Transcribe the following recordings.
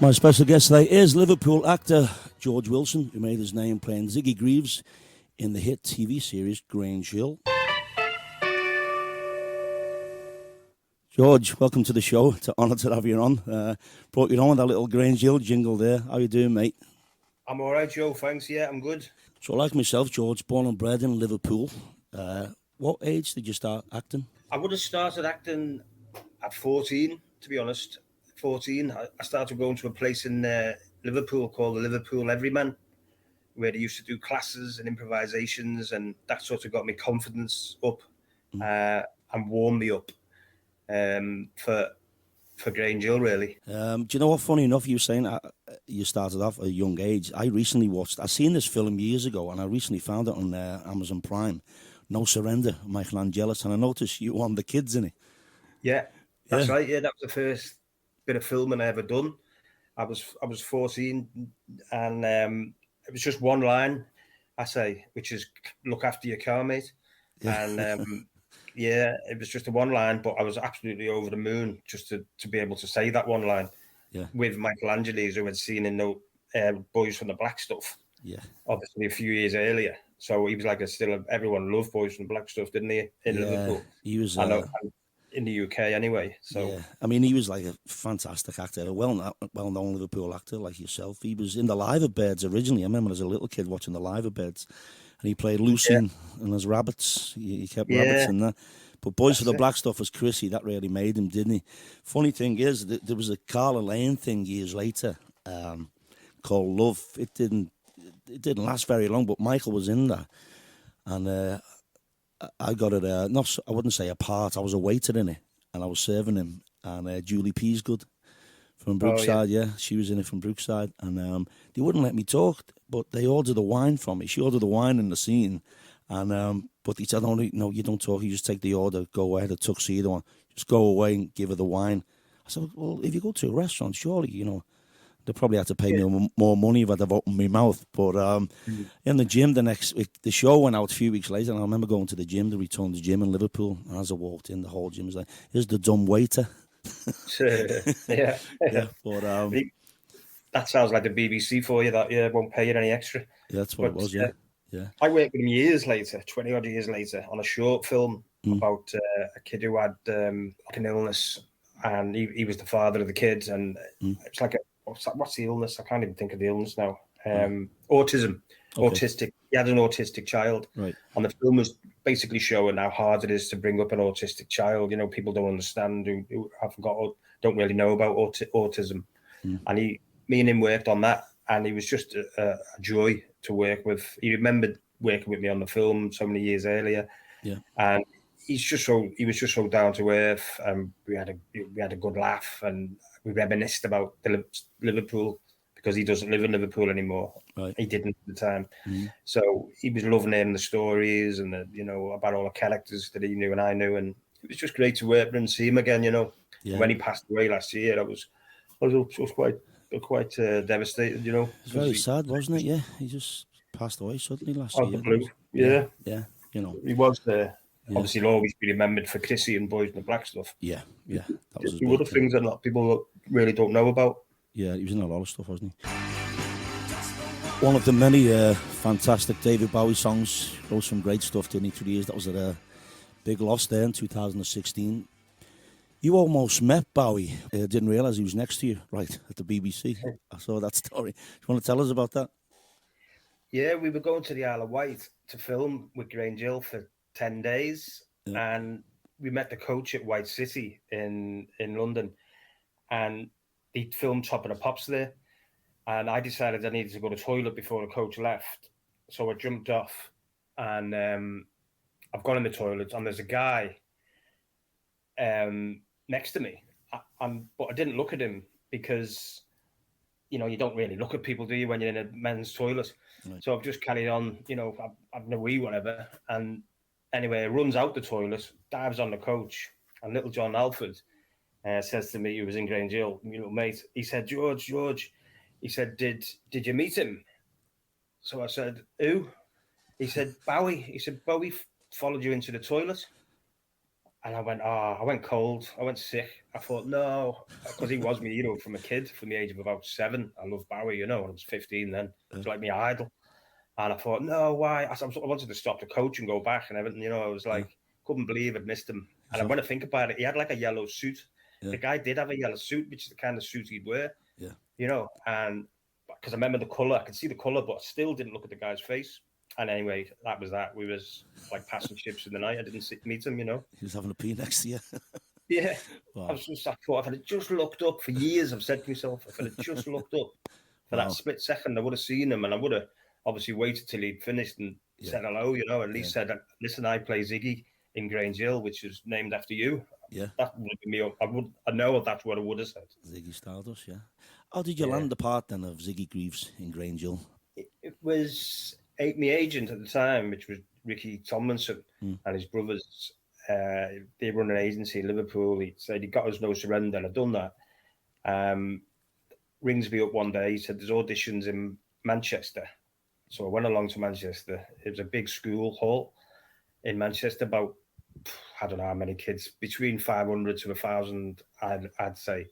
My special guest today is Liverpool actor George Wilson, who made his name playing Ziggy Greaves in the hit TV series Grange Hill. George, welcome to the show. It's an honour to have you on. Brought you on with that little Grange Hill jingle there. How you doing, mate? I'm all right, Joe. Thanks. Yeah, I'm good. So, like myself, George, born and bred in Liverpool. What age did you start acting? I would have started acting at 14, to be honest. 14. I started going to a place in Liverpool called the Liverpool Everyman, where they used to do classes and improvisations, and that sort of got me confidence up and warmed me up for Grange Hill, really. Do you know what? Funny enough, you were saying you started off at a young age. I seen this film years ago, and I recently found it on Amazon Prime. No Surrender, Michael Angelis, and I noticed you won the kids in it. Yeah, that's right. Yeah, that was the first bit of filming I ever done. I was 14, and it was just one line, I say, which is "look after your car, mate." Yeah. And yeah, it was just a one line, but I was absolutely over the moon just to be able to say that one line. Yeah. With Michael Angelis, who had seen in the Boys from the Black Stuff. Yeah. Obviously, a few years earlier. So he was like everyone loved Boys from the Black Stuff, didn't they? In Liverpool. He was. I know, in the UK anyway. So yeah, I mean, he was like a fantastic actor, a well-known Liverpool actor like yourself. He was in the Liver Birds originally. I remember as a little kid watching the Liver Birds, and he played Lucy and his rabbits. He kept rabbits in there. But Boys for the Black Stuff was Chrissy. That really made him, didn't he? Funny thing is, there was a Carla Lane thing years later called Love. It didn't last very long, but Michael was in there, and I got it. I wouldn't say a part. I was a waiter in it, and I was serving him. And Julie Peasgood from Brookside, she was in it from Brookside, and they wouldn't let me talk, but they ordered the wine from me. She ordered the wine in the scene, and but he said, "No, you don't talk. You just take the order, go away. The tuxedo on, just go away and give her the wine." I said, "Well, if you go to a restaurant, surely they probably had to pay me more money if I'd have opened my mouth." But in the gym the show went out a few weeks later, and I remember going to the gym, the Return to the gym in Liverpool, and as I walked in, the whole gym was like, "Here's the dumb waiter." yeah. But that sounds like the BBC for you. That won't pay you any extra. Yeah, that's what it was. Yeah. I worked with him years later, 20 odd years later, on a short film about a kid who had like an illness, and he was the father of the kids, and it's like what's the illness? I can't even think of the illness now. Autism. Okay. Autistic. He had an autistic child. Right. And the film was basically showing how hard it is to bring up an autistic child. People don't understand, who don't really know about autism. And me and him worked on that, and he was just a joy to work with. He remembered working with me on the film so many years earlier. Yeah. And he was just so down to earth, and we had a good laugh, and we reminisced about Liverpool, because he doesn't live in Liverpool anymore. Right. He didn't at the time. So he was loving hearing the stories and about all the characters that he knew and I knew, and it was just great to work with him and see him again. Yeah. When he passed away last year, I was quite devastated. It was very sad, wasn't it? Yeah, he just passed away suddenly last year. Blue. Yeah. He was there. Yeah. Obviously, he'll always be remembered for Chrissy and Boys in the Black Stuff. Yeah. That was two other things that a lot of people really don't know about. Yeah, he was in a lot of stuff, wasn't he? One of the many fantastic David Bowie songs. Wrote some great stuff, didn't he, through the years? That was at a big loss there in 2016. You almost met Bowie. Didn't realise he was next to you, right, at the BBC. I saw that story. Do you want to tell us about that? Yeah, we were going to the Isle of Wight to film with Grange Hill for 10 days. Yeah. And we met the coach at White City in London. And he filmed Top of the Pops there. And I decided I needed to go to the toilet before the coach left. So I jumped off, and I've gone in the toilet, and there's a guy next to me. But I didn't look at him because, you don't really look at people, do you, when you're in a men's toilet? Right. So I've just carried on, having a wee, whatever. And anyway, he runs out the toilet, dives on the coach, and little John Alford says to me, who was in Grange Hill, mate, he said, George, he said, did you meet him? So I said, who? He said, Bowie. He said, Bowie followed you into the toilet. And I went cold. I went sick. I thought, no, because he was my hero from a kid, from the age of about 7. I loved Bowie, when I was 15 then. It was like my idol. And I thought, no, why? I wanted to stop the coach and go back and everything. I was like, couldn't believe I'd missed him. And I want to think about it, he had like a yellow suit. Yeah. The guy did have a yellow suit, which is the kind of suit he'd wear. Yeah. And because I remember the colour, I could see the colour, but I still didn't look at the guy's face. And anyway, that was that. We was like passing ships in the night. I didn't meet him, He was having a pee next to you. Yeah. Wow. I thought, if I had just looked up for years, I've said to myself, if I had just looked up for that split second, I would have seen him, and I would have obviously waited till he'd finished and said hello, at least said, listen, I play Ziggy in Grange Hill, which is named after you. Yeah. That would be me. I know that's what I would have said. Ziggy Stardust, yeah. How did you land the part then of Ziggy Greaves in Grange Hill? It was my agent at the time, which was Ricky Tomlinson and his brothers. They run an agency in Liverpool. He said he got us No Surrender, and I'd done that. Rings me up one day. He said there's auditions in Manchester. So I went along to Manchester. It was a big school hall in Manchester, about, I don't know how many kids, between 500 to 1,000, I'd say.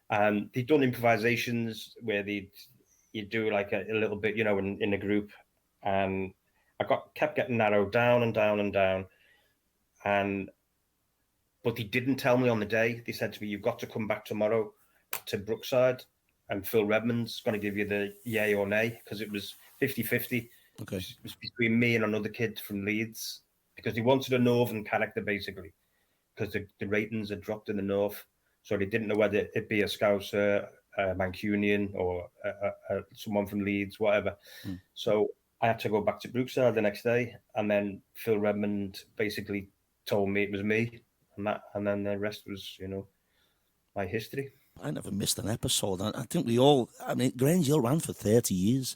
And they'd done improvisations where you'd do like a little bit, in a group. And I kept getting narrowed down and down and down. But they didn't tell me on the day. They said to me, you've got to come back tomorrow to Brookside, and Phil Redmond's going to give you the yay or nay, because it was 50-50. Okay. It was between me and another kid from Leeds, because he wanted a northern character, basically, because the ratings had dropped in the north. So they didn't know whether it'd be a Scouser, a Mancunian, or someone from Leeds, whatever. So I had to go back to Brookside the next day, and then Phil Redmond basically told me it was me, and then the rest was, my history. I never missed an episode. I think Grange Hill ran for 30 years.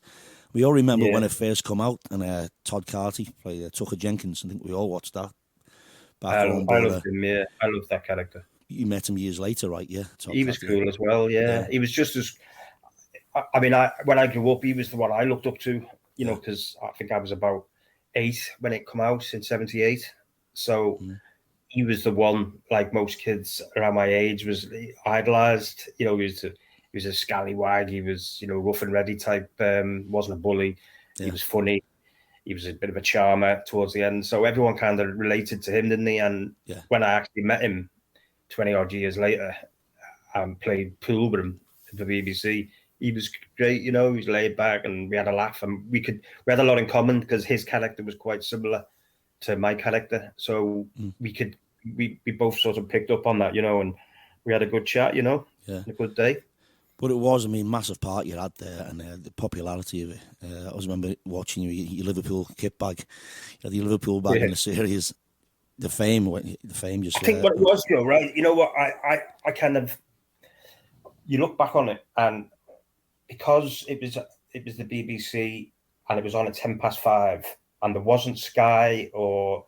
We all remember when it first come out, and Todd Carty played Tucker Jenkins. I think we all watched that. I loved him, yeah. I loved that character. You met him years later, right? Yeah. Todd he was Carty, cool as well, yeah. He was just as... when I grew up, he was the one I looked up to, because I think I was about 8 when it come out in 78. So... He was the one, like most kids around my age, was idolised. He was a scallywag. He was, rough and ready type. Wasn't a bully. Yeah. He was funny. He was a bit of a charmer towards the end. So everyone kind of related to him, didn't they? And when I actually met him 20 odd years later, and played pool with him at the BBC, he was great. He was laid back, and we had a laugh, and we had a lot in common, because his character was quite similar to my character. So we both sort of picked up on that, and we had a good chat, a good day. But it was, massive part you had there, and the popularity of it. I always remember watching your Liverpool kit bag. You had your Liverpool bag in the series. The fame just... I think what it was, Joe, right? You know what? I kind of... You look back on it, and because it was the BBC, and it was on at 5:10, and there wasn't Sky or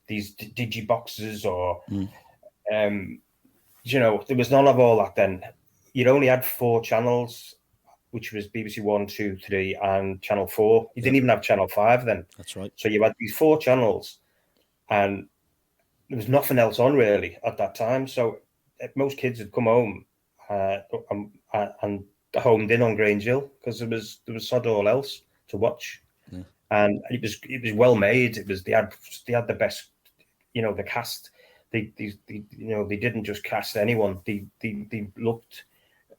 these digiboxes or there was none of all that then. You'd only had 4 channels, which was BBC 1, 2, 3 and Channel 4. You didn't even have Channel 5 then. That's right. So you had these 4 channels, and there was nothing else on really at that time. So most kids had come home and homed in on Grange Hill, because there was sod all else to watch. Yeah. And it was well made. They had the best, the cast. They didn't just cast anyone. They looked,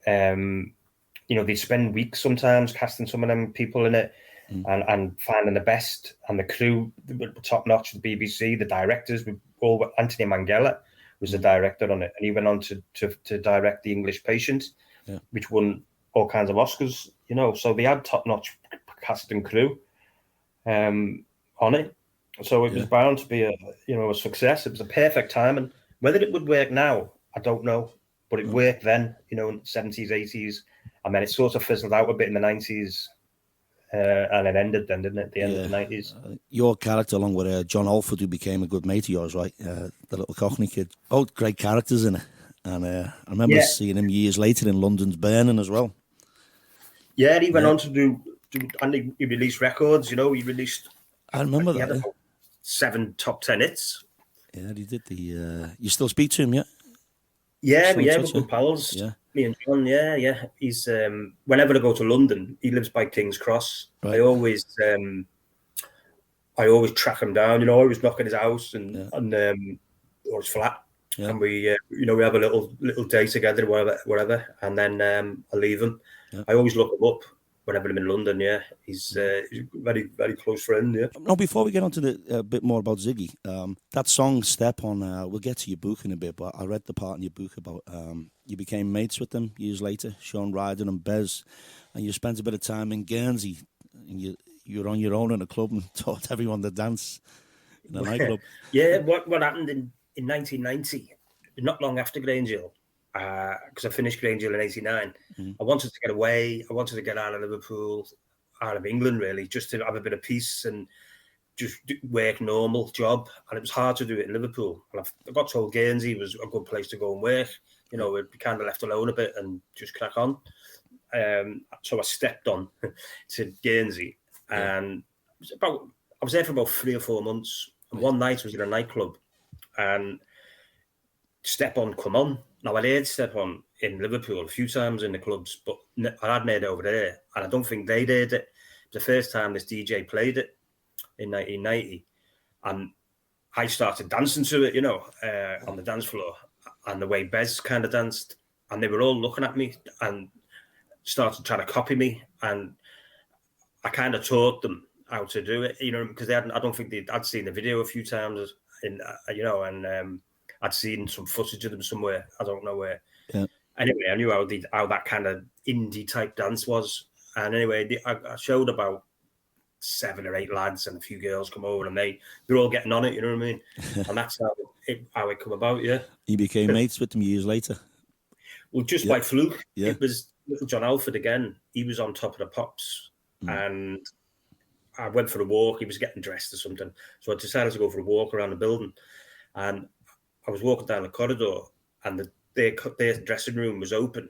they spend weeks sometimes casting some of them people in it, and finding the best. And the crew were top notch. The BBC, the directors were all. Anthony Manghella was the director on it, and he went on to direct The English Patient, which won all kinds of Oscars. So they had top notch cast and crew on it. So it was bound to be a success. It was a perfect time, and whether it would work now, I don't know. But it worked then, in the 70s, 80s, and then it sort of fizzled out a bit in the 90s, and it ended then, didn't it? At the end of the 90s. Your character, along with John Alford, who became a good mate of yours, right? The little Cockney kid. Both great characters in it. And I remember seeing him years later in London's Burning as well. Yeah, and he went on to do and he released records. He released. I remember that. Had about 7 top 10 hits. Yeah, he did the. You still speak to him, yeah? Yeah, Still in we're touch, good pals. Yeah. Me and John, yeah. He's whenever I go to London, he lives by King's Cross. Right. I always track him down. I always knock at his house and or his flat, and we we have a little day together, whatever, and then I leave him. Yeah. I always look him up whenever I'm in London. Yeah, he's a very, very close friend. Yeah. Now, before we get on to the bit more about Ziggy, that song "Step On," we'll get to your book in a bit, but I read the part in your book about you became mates with them years later, Shaun Ryder and Bez, and you spent a bit of time in Guernsey, and you were on your own in a club and taught everyone to dance in a nightclub. Yeah, what happened in 1990, not long after Grange Hill, because I finished Grange Hill in '89. I wanted to get away. I wanted to get out of Liverpool, out of England, really, just to have a bit of peace and just work normal job. And it was hard to do it in Liverpool. And I got told Guernsey was a good place to go and work. We'd be kind of left alone a bit and just crack on. So I stepped on to Guernsey, and I was there for about 3 or 4 months. And one night I was in a nightclub, and Step On come on. Now, I'd heard Step On in Liverpool a few times in the clubs, but I hadn't heard it over there, and I don't think they'd heard it. It was the first time this DJ played it in 1990, and I started dancing to it, on the dance floor, and the way Bez kind of danced, and they were all looking at me and started trying to copy me, and I kind of taught them how to do it, because I don't think I'd seen the video a few times, and I'd seen some footage of them somewhere. I don't know where. Yeah. Anyway, I knew how that kind of indie type dance was. And anyway, I showed about 7 or 8 lads and a few girls come over, and they're all getting on it. You know what I mean? And that's how it come about. Yeah. You became mates with them years later. Well, just by fluke. Yeah. It was little John Alford again. He was on top of the pops, and I went for a walk. He was getting dressed or something, so I decided to go for a walk around the building, and I was walking down the corridor, and their dressing room was open,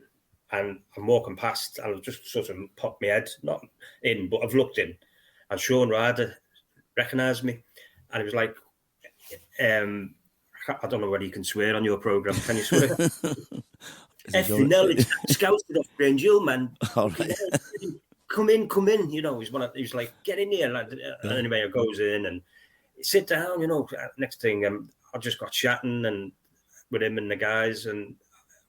and I'm walking past, and I've just sort of popped my head, not in, but I've looked in, and Shaun Ryder recognised me, and he was like, I don't know whether you can swear on your programme. Can you swear? It's scouted off Grange Hill, man. All right. Come in. He was like, get in here. And anyway, I goes in and sit down, next thing, I just got chatting and with him and the guys, and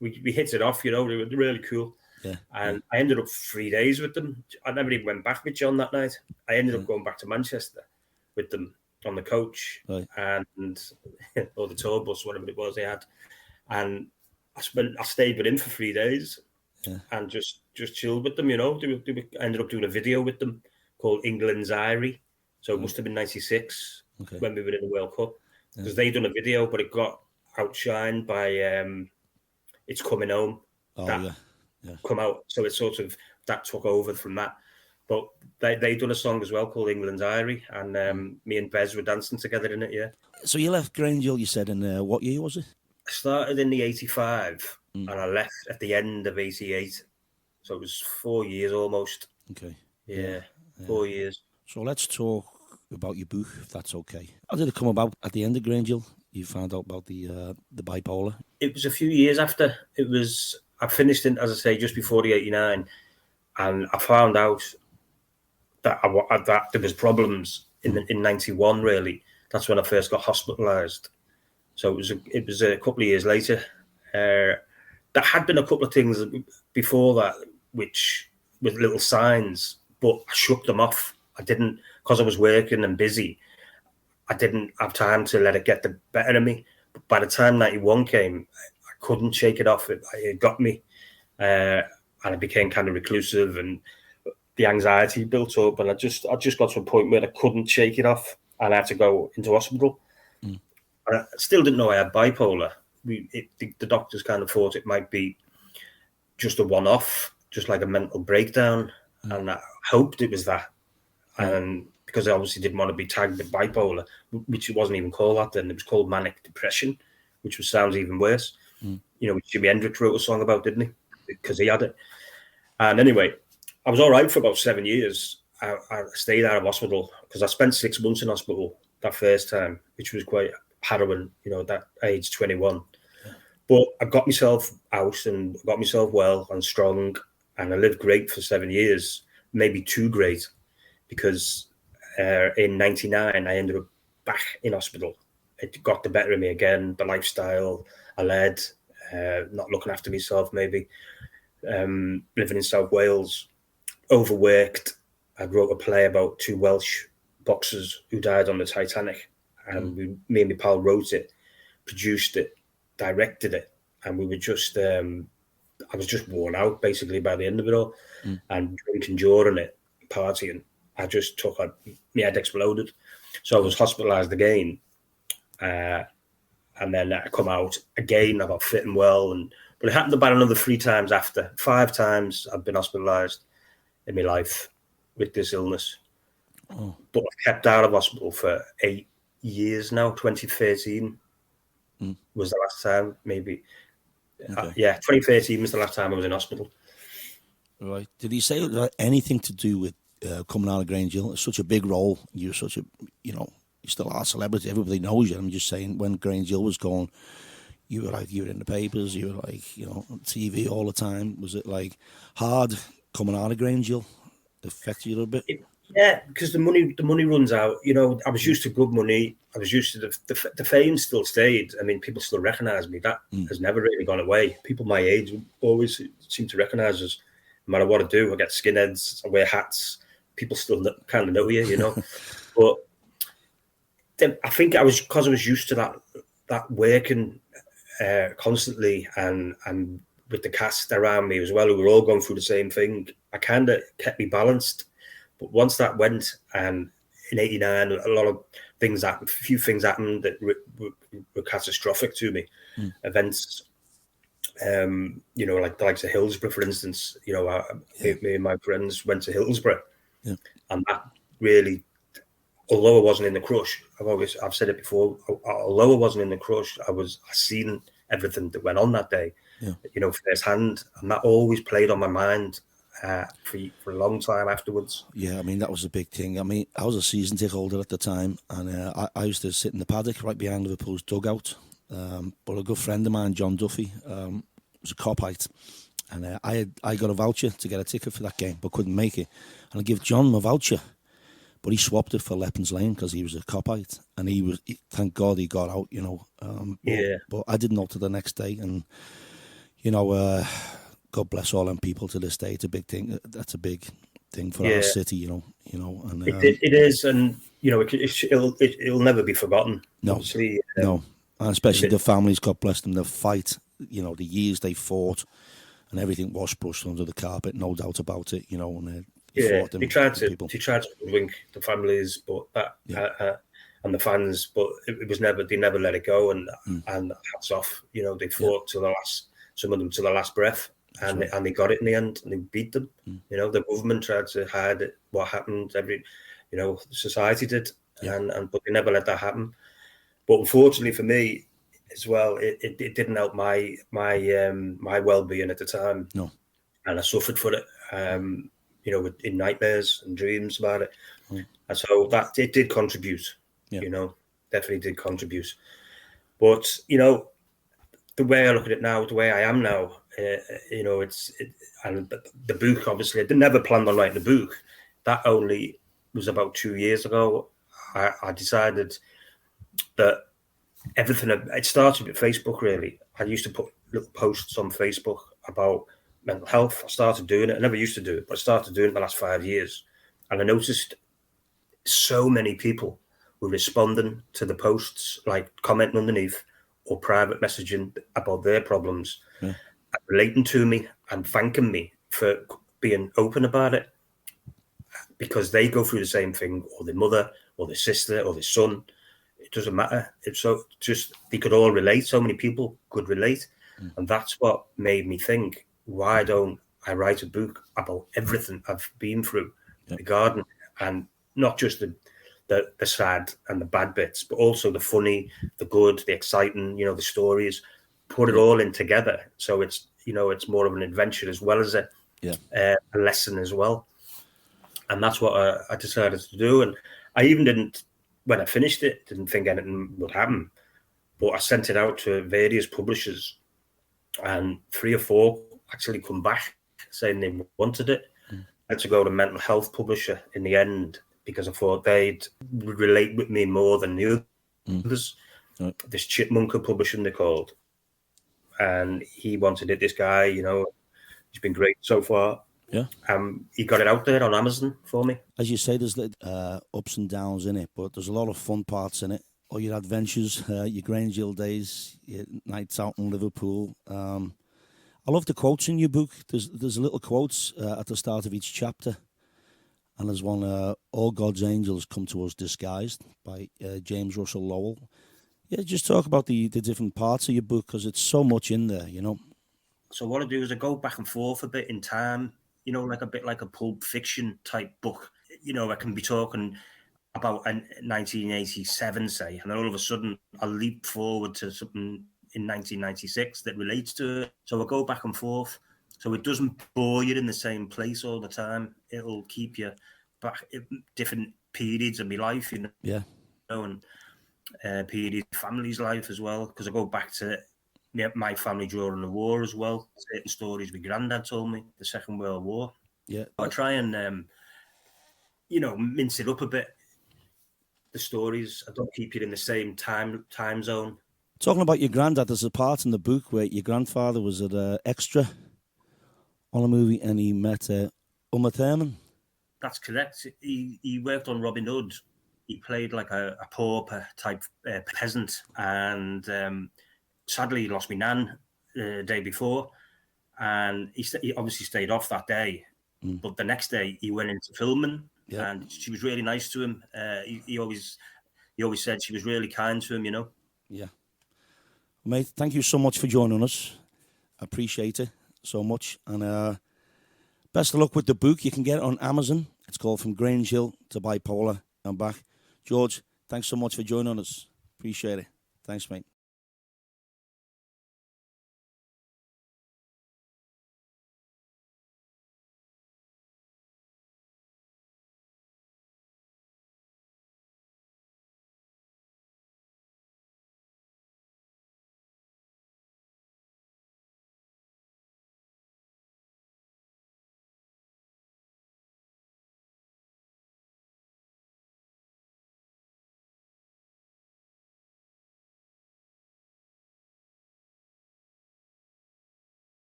we hit it off, they were really cool. Yeah. And I ended up 3 days with them. I never even went back with John that night. I ended up going back to Manchester with them on the coach, and or the tour bus, whatever it was they had. And I stayed with him for 3 days and just chilled with them, I ended up doing a video with them called England's Diary. So it must have been 96 when we were in the World Cup. Because they done a video, but it got outshined by It's Coming Home. Come out. So it sort of, that took over from that. But they done a song as well called England's Diary, and me and Bez were dancing together in it, yeah. So you left Grange Hill, you said, in what year was it? I started in the 85, and I left at the end of 88. So it was 4 years almost. Okay. Yeah. 4 years. So let's talk about your book, if that's okay. How did it come about at the end of Grange Hill? You found out about the bipolar? It was a few years after. I finished it, as I say, just before the 89, and I found out that that there was problems in 91, really. That's when I first got hospitalised. So it was a couple of years later. There had been a couple of things before that, which with little signs, but I shook them off. I didn't, because I was working and busy, I didn't have time to let it get the better of me. But by the time 91 came, I couldn't shake it off. It got me. And I became kind of reclusive, and the anxiety built up, and I just got to a point where I couldn't shake it off, and I had to go into hospital. And I still didn't know I had bipolar. The doctors kind of thought it might be just a one-off, just like a mental breakdown, and I hoped it was that. And because I obviously didn't want to be tagged with bipolar, which it wasn't even called that then. It was called manic depression, which sounds even worse. Which Jimi Hendrix wrote a song about, didn't he? Because he had it. And anyway, I was all right for about 7 years. I stayed out of hospital because I spent 6 months in hospital that first time, which was quite heroin, at that age, 21. But I got myself out and got myself well and strong, and I lived great for 7 years, maybe too great, because in '99 I ended up back in hospital. It got the better of me again. The lifestyle I led, not looking after myself, maybe living in South Wales, overworked. I wrote a play about 2 Welsh boxers who died on the Titanic, and me and my pal wrote it, produced it, directed it, and we were just I was just worn out basically by the end of it all, and drinking during it, partying. I just took my head exploded, so I was hospitalised again, and then I come out again. I got fit and well, but it happened about another 3 times after. 5 times I've been hospitalised in my life with this illness. But I've kept out of hospital for 8 years now. 2013 was the last time, maybe. Okay. 2013 was the last time I was in hospital. Right. Did he say it had anything to do with coming out of Grange Hill? It's such a big role. You're such a, you still are a celebrity. Everybody knows you. I'm just saying, when Grange Hill was going, you were in the papers. You were on TV all the time. Was it hard coming out of Grange Hill? Affect you a little bit? Yeah, because the money runs out. I was used to good money. I was used to the fame still stayed. I mean, people still recognise me. That has never really gone away. People my age always seem to recognise us. No matter what I do, I get skinheads, I wear hats. People still kind of know you, But then I think because I was used to that working constantly and with the cast around me as well, who were all going through the same thing. I kind of kept me balanced. But once that went, and in '89, a few things happened that were catastrophic to me. Events, like the likes of Hillsborough, for instance. Me and my friends went to Hillsborough, and that really, although I wasn't in the crush, I've said it before. Although I wasn't in the crush, I seen everything that went on that day, firsthand, and that always played on my mind. For a long time afterwards. Yeah, I mean, that was a big thing. I mean, I was a season ticket holder at the time, and I used to sit in the paddock right behind Liverpool's dugout. But a good friend of mine, John Duffy, was a copite, and I got a voucher to get a ticket for that game, but couldn't make it. And I give John my voucher, but he swapped it for Leppens Lane because he was a copite, and thank God he got out, But I didn't know till the next day, and God bless all them people to this day. It's a big thing. That's a big thing for our city, And it is, and it'll never be forgotten. No, obviously, no, and especially the families. God bless them. The fight, the years they fought, and everything was brushed under the carpet. No doubt about it. And they tried to hoodwink the families, but and the fans, but it was never. They never let it go, and hats off. They fought to the last. Some of them to the last breath. And they got it in the end, and they beat them. The government tried to hide it, what happened. Society did, but they never let that happen. But unfortunately for me, as well, it didn't help my well-being at the time. No, and I suffered for it. In nightmares and dreams about it, and so that it did contribute. Definitely did contribute. But the way I look at it now, the way I am now. And the book, obviously, I never planned on writing a book. That only was about 2 years ago. I decided that everything, it started with Facebook, really. I used to put little posts on Facebook about mental health. I started doing it. I never used to do it, but I started doing it the last 5 years. And I noticed so many people were responding to the posts, like commenting underneath or private messaging about their problems. Relating to me and thanking me for being open about it, because they go through the same thing, or their mother, or their sister, or their son. It doesn't matter. It's so just they could all relate. So many people could relate, and that's what made me think: why don't I write a book about everything I've been through, the garden, and not just the sad and the bad bits, but also the funny, the good, the exciting. The stories. Put it all in together, so it's more of an adventure as well as a lesson as well, and that's what I decided to do. And I even didn't, when I finished it, didn't think anything would happen. But I sent it out to various publishers, and 3 or 4 actually come back saying they wanted it. I had to go to mental health publisher in the end because I thought they'd relate with me more than the others. This Chipmunker Publishing, they're called. And he wanted it, this guy, you know, he's been great so far. Yeah. He got it out there on Amazon for me. As you say, there's ups and downs in it, but there's a lot of fun parts in it. All your adventures, your Grange Hill days, your nights out in Liverpool. I love the quotes in your book. There's little quotes at the start of each chapter. And there's one, All God's Angels Come to Us Disguised, by James Russell Lowell. Yeah, just talk about the different parts of your book, because it's so much in there, you know. So what I do is I go back and forth a bit in time, you know, like a bit like a Pulp Fiction type book. You know, I can be talking about 1987, say, and then all of a sudden I leap forward to something in 1996 that relates to it. So I go back and forth. So it doesn't bore you in the same place all the time. It'll keep you back at different periods of my life, you know. Yeah. And period of family's life as well, because I go back to my family during the war as well. Certain stories my granddad told me, the Second World War. Yeah. I try and, you know, mince it up a bit. The stories, I don't keep it in the same time zone. Talking about your granddad, there's a part in the book where your grandfather was an extra on a movie and he met Uma Thurman. That's correct. He worked on Robin Hood. He played like a pauper type peasant, and sadly he lost my nan the day before, and he obviously stayed off that day. But the next day he went into filming, and she was really nice to him. He always said she was really kind to him, you know. Yeah. Mate, thank you so much for joining us. I appreciate it so much. And best of luck with the book. You can get it on Amazon. It's called From Grange Hill to Bipolar and Back. George, thanks so much for joining us. Appreciate it. Thanks, mate.